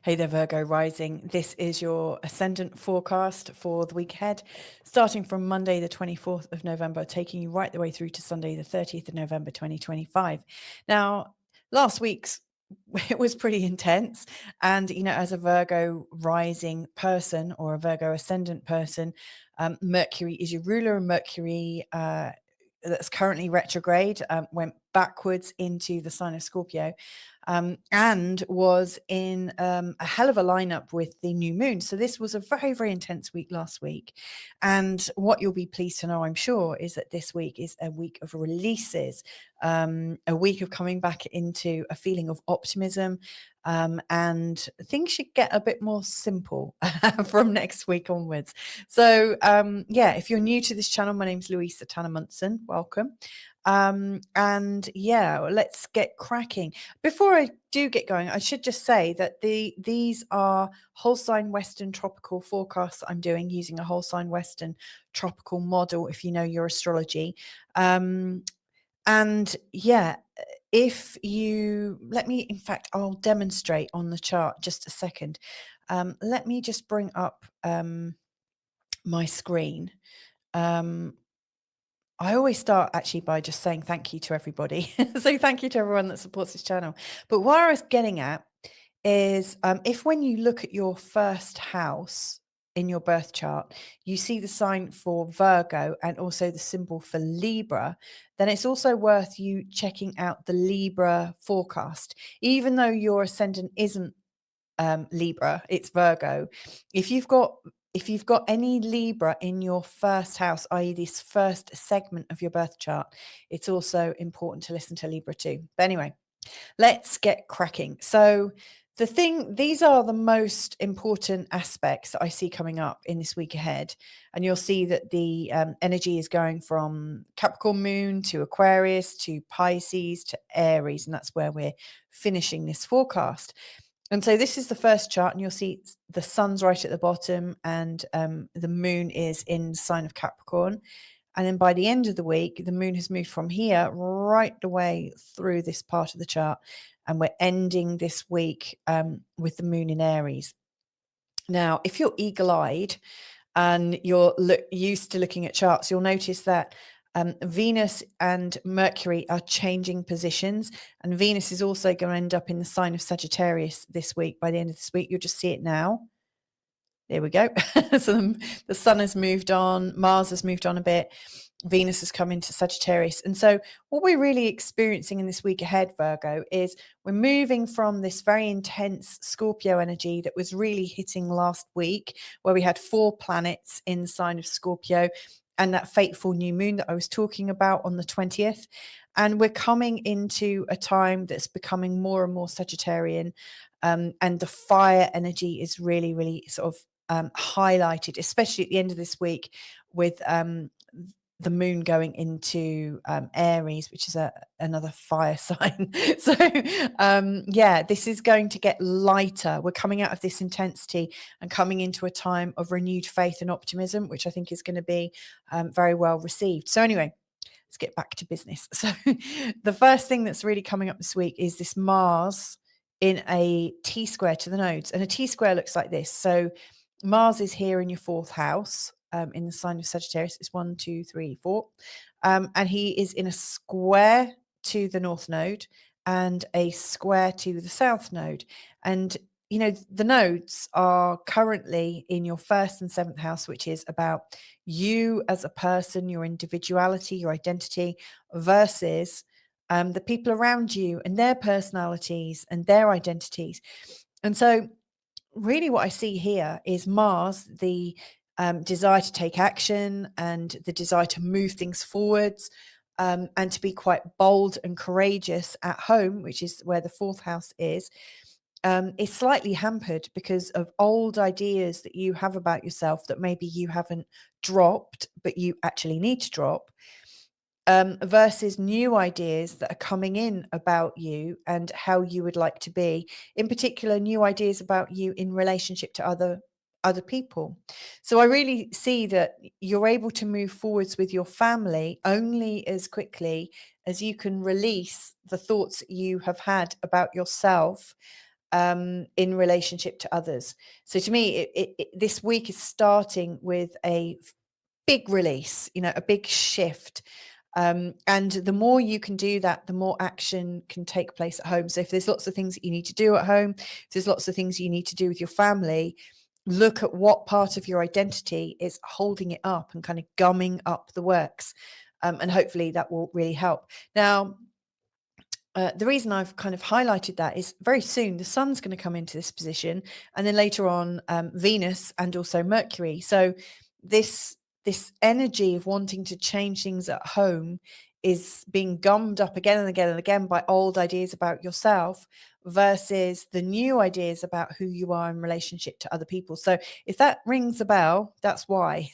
Hey there, Virgo rising. This is your Ascendant Forecast for the week ahead, starting from Monday, the 24th of November, taking you right the way through to Sunday, the 30th of November, 2025. Now, last week's it was pretty intense. And, as a Virgo rising person or a Virgo ascendant person, Mercury is your ruler, and Mercury, that's currently retrograde, went backwards into the sign of Scorpio, and was in a hell of a lineup with the new moon. So this was a very, very intense week last week. And what you'll be pleased to know, I'm sure, is that this week is a week of releases, a week of coming back into a feeling of optimism, and things should get a bit more simple from next week onwards. So, if you're new to this channel, my name's Louisa Tanner Munson. Welcome. And let's get cracking. Before I do get going, I should just say that these are whole sign Western tropical forecasts that I'm doing using a whole sign Western tropical model, if you know your astrology. If you let me, in fact, I'll demonstrate on the chart just a second. Let me just bring up my screen. I always start actually by just saying thank you to everybody. So thank you to everyone that supports this channel. But what I was getting at is if when you look at your first house in your birth chart, you see the sign for Virgo and also the symbol for Libra, then it's also worth you checking out the Libra forecast. Even though your ascendant isn't Libra, it's Virgo. If you've got any Libra in your first house, i.e. this first segment of your birth chart, it's also important to listen to Libra too. But anyway, let's get cracking. So these are the most important aspects that I see coming up in this week ahead. And you'll see that the energy is going from Capricorn moon to Aquarius to Pisces to Aries. And that's where we're finishing this forecast. And so this is the first chart, and you'll see the sun's right at the bottom, and the moon is in the sign of Capricorn. And then by the end of the week, the moon has moved from here right the way through this part of the chart. And we're ending this week with the moon in Aries. Now, if you're eagle-eyed and you're used to looking at charts, you'll notice that Venus and Mercury are changing positions, and Venus is also going to end up in the sign of Sagittarius this week. By the end of this week, you'll just see it now. There we go. So the sun has moved on, Mars has moved on a bit, Venus has come into Sagittarius. And so what we're really experiencing in this week ahead, Virgo, is we're moving from this very intense Scorpio energy that was really hitting last week, where we had 4 planets in the sign of Scorpio, and that fateful new moon that I was talking about on the 20th. And we're coming into a time that's becoming more and more Sagittarian. And the fire energy is really, really sort of highlighted, especially at the end of this week with the moon going into Aries, which is another fire sign. So this is going to get lighter. We're coming out of this intensity and coming into a time of renewed faith and optimism, which I think is going to be very well received. So anyway, let's get back to business. So the first thing that's really coming up this week is this Mars in a T-square to the nodes. And a T-square looks like this. So Mars is here in your 4th house. In the sign of Sagittarius. It's 1, 2, 3, 4. And he is in a square to the north node and a square to the south node. And, the nodes are currently in your 1st and 7th house, which is about you as a person, your individuality, your identity, versus the people around you and their personalities and their identities. And so really what I see here is Mars, the desire to take action and the desire to move things forwards, and to be quite bold and courageous at home, which is where the 4th house is slightly hampered because of old ideas that you have about yourself that maybe you haven't dropped, but you actually need to drop, versus new ideas that are coming in about you and how you would like to be. In particular, new ideas about you in relationship to other people. So I really see that you're able to move forwards with your family only as quickly as you can release the thoughts that you have had about yourself in relationship to others. So to me, this week is starting with a big release, a big shift. And the more you can do that, the more action can take place at home. So if there's lots of things that you need to do at home, if there's lots of things you need to do with your family, look at what part of your identity is holding it up and kind of gumming up the works. And hopefully that will really help. Now, the reason I've kind of highlighted that is very soon the sun's going to come into this position, and then later on Venus and also Mercury. So this energy of wanting to change things at home is being gummed up again and again and again by old ideas about yourself versus the new ideas about who you are in relationship to other people. So if that rings a bell, that's why.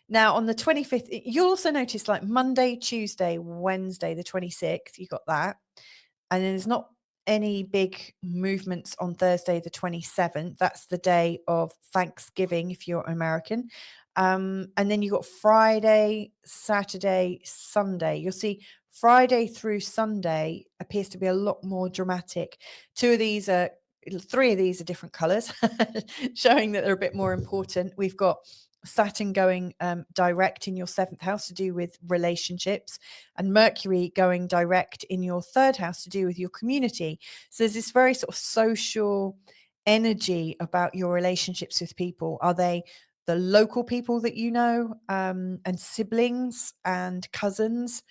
Now, on the 25th, you'll also notice like Monday, Tuesday, Wednesday, the 26th, you got that. And then there's not any big movements on Thursday, the 27th. That's the day of Thanksgiving, if you're American. And then you got Friday, Saturday, Sunday. You'll see Friday through Sunday appears to be a lot more dramatic. Three of these are different colors, showing that they're a bit more important. We've got Saturn going direct in your 7th house to do with relationships, and Mercury going direct in your 3rd house to do with your community. So there's this very sort of social energy about your relationships with people. Are they the local people that you know, and siblings and cousins,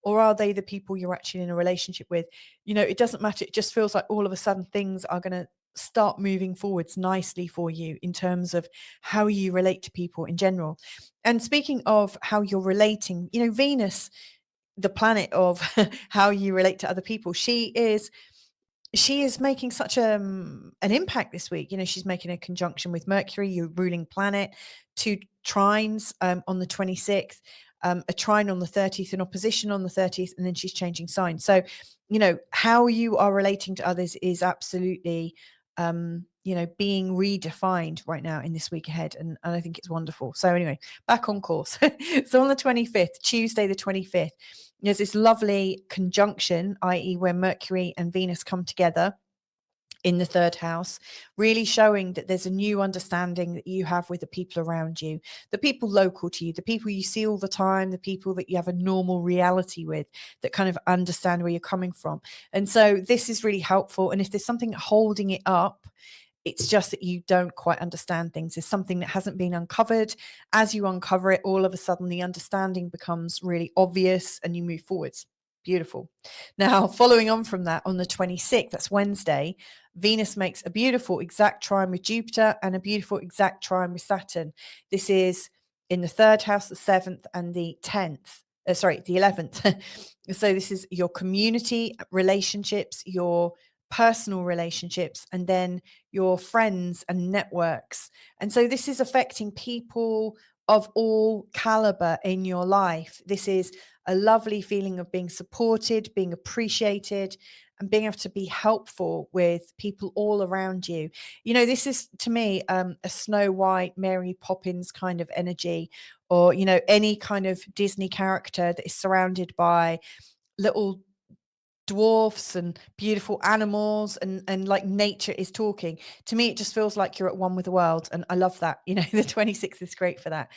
or are they the people you're actually in a relationship with? It doesn't matter. It just feels like all of a sudden things are going to start moving forwards nicely for you in terms of how you relate to people in general. And speaking of how you're relating, Venus, the planet of how you relate to other people, she is making such an impact this week. She's making a conjunction with Mercury, your ruling planet, 2 trines on the 26th, a trine on the 30th, an opposition on the 30th, and then she's changing signs. So, how you are relating to others is absolutely, being redefined right now in this week ahead. And I think it's wonderful. So anyway, back on course. So on the 25th, Tuesday, the 25th, there's this lovely conjunction, i.e. where Mercury and Venus come together in the 3rd house, really showing that there's a new understanding that you have with the people around you, the people local to you, the people you see all the time, the people that you have a normal reality with, that kind of understand where you're coming from. And so this is really helpful. And if there's something holding it up, it's just that you don't quite understand things. There's something that hasn't been uncovered. As you uncover it, all of a sudden the understanding becomes really obvious and you move forwards. Beautiful. Now, following on from that, on the 26th, that's Wednesday, Venus makes a beautiful exact trine with Jupiter and a beautiful exact trine with Saturn. This is in the 3rd house, the 7th, and the 10th. The 11th. So this is your community relationships, your personal relationships, and then your friends and networks. And so this is affecting people of all caliber in your life. This is a lovely feeling of being supported, being appreciated, and being able to be helpful with people all around you. This is to me a Snow White, Mary Poppins kind of energy, or any kind of Disney character that is surrounded by little dwarfs and beautiful animals, and like nature is talking. To me, it just feels like you're at one with the world, and I love that. The 26th is great for that.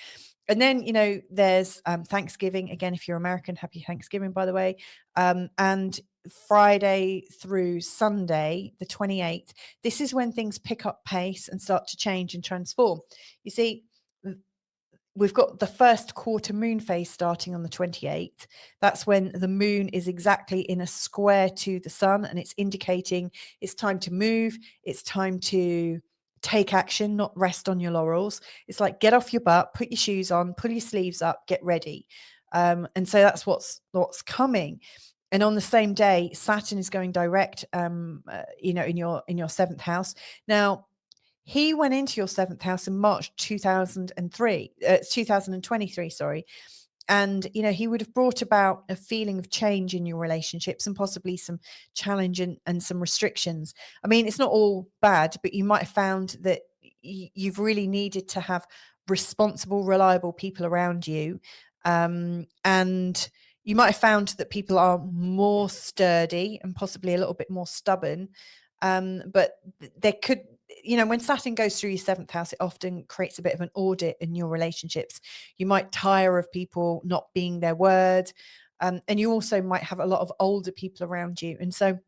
And then there's Thanksgiving again. If you're American, happy Thanksgiving, by the way. And Friday through Sunday, the 28th, this is when things pick up pace and start to change and transform. You see, we've got the first quarter moon phase starting on the 28th. That's when the moon is exactly in a square to the sun, and it's indicating it's time to move. It's time to take action, not rest on your laurels. It's like, get off your butt, put your shoes on, pull your sleeves up, get ready. And so that's what's coming. And on the same day, Saturn is going direct, in your 7th house. Now, he went into your 7th house in March 2023, sorry. And, he would have brought about a feeling of change in your relationships and possibly some challenge and some restrictions. I mean, it's not all bad, but you might have found that you've really needed to have responsible, reliable people around you. And you might have found that people are more sturdy and possibly a little bit more stubborn. But there could, when Saturn goes through your seventh house, it often creates a bit of an audit in your relationships. You might tire of people not being their word. And you also might have a lot of older people around you. And so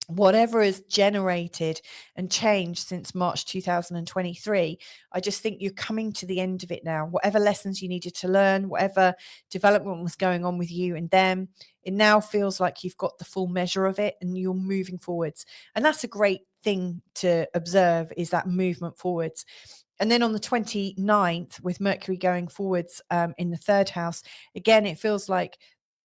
whatever is generated and changed since March 2023, I just think you're coming to the end of it now. Whatever lessons you needed to learn, whatever development was going on with you and them, it now feels like you've got the full measure of it and you're moving forwards. And that's a great thing to observe, is that movement forwards. And then on the 29th, with Mercury going forwards in the third house, again, it feels like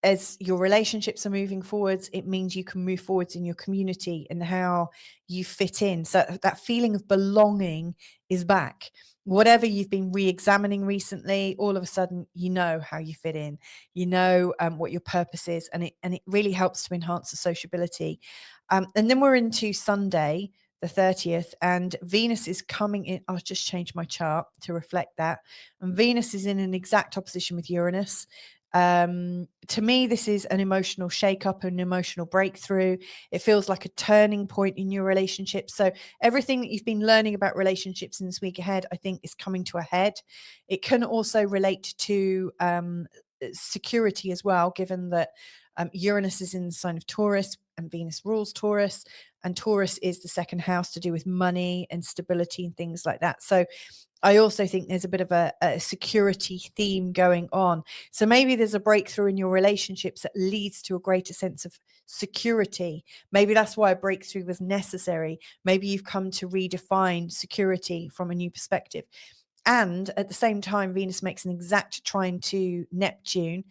as your relationships are moving forwards, it means you can move forwards in your community and how you fit in. So that feeling of belonging is back. Whatever you've been re-examining recently, all of a sudden, you know how you fit in, what your purpose is, and it really helps to enhance the sociability. And then we're into Sunday, the 30th, and Venus is coming in. I'll just change my chart to reflect that. And Venus is in an exact opposition with Uranus. To me, this is an emotional shakeup, an emotional breakthrough. It feels like a turning point in your relationship. So everything that you've been learning about relationships in this week ahead, I think, is coming to a head. It can also relate to security as well, given that Uranus is in the sign of Taurus and Venus rules Taurus, and Taurus is the second house to do with money and stability and things like that. So I also think there's a bit of a security theme going on. So maybe there's a breakthrough in your relationships that leads to a greater sense of security. Maybe that's why a breakthrough was necessary. Maybe you've come to redefine security from a new perspective. And at the same time, Venus makes an exact trine to Neptune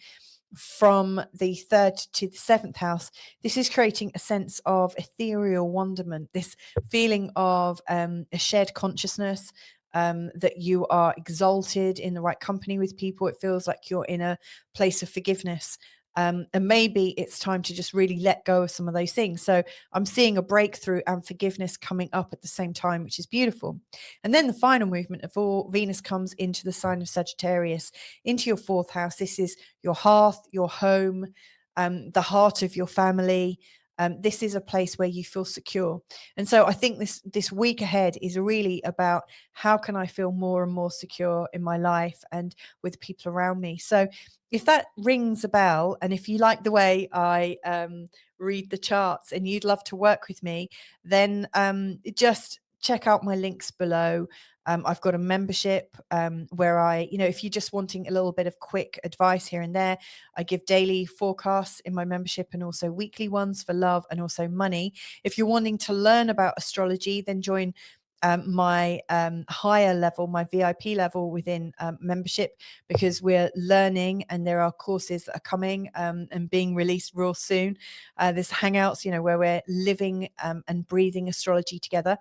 from the third to the seventh house. This is creating a sense of ethereal wonderment, this feeling of a shared consciousness, that you are exalted in the right company with people. It feels like you're in a place of forgiveness. And maybe it's time to just really let go of some of those things. So I'm seeing a breakthrough and forgiveness coming up at the same time, which is beautiful. And then the final movement of all, Venus comes into the sign of Sagittarius, into your fourth house. This is your hearth, your home, the heart of your family. This is a place where you feel secure. And so I think this week ahead is really about how can I feel more and more secure in my life and with people around me. So if that rings a bell, and if you like the way I read the charts and you'd love to work with me, then just check out my links below. I've got a membership where if you're just wanting a little bit of quick advice here and there, I give daily forecasts in my membership and also weekly ones for love and also money. If you're wanting to learn about astrology, then join my higher level, my VIP level within membership, because we're learning and there are courses that are coming and being released real soon. There's hangouts, where we're living and breathing astrology together.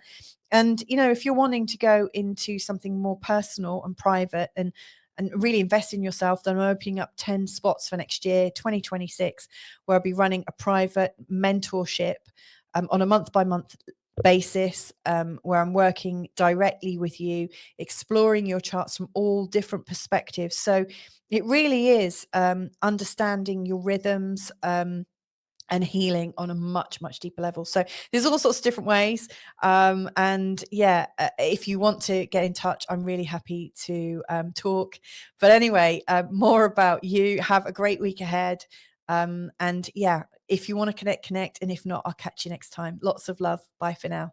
And, if you're wanting to go into something more personal and private and really invest in yourself, then I'm opening up 10 spots for next year, 2026, where I'll be running a private mentorship on a month-by-month basis, where I'm working directly with you, exploring your charts from all different perspectives. So it really is understanding your rhythms, and healing on a much, much deeper level. So there's all sorts of different ways. If you want to get in touch, I'm really happy to talk. But anyway, more about you. Have a great week ahead. If you want to connect. And if not, I'll catch you next time. Lots of love. Bye for now.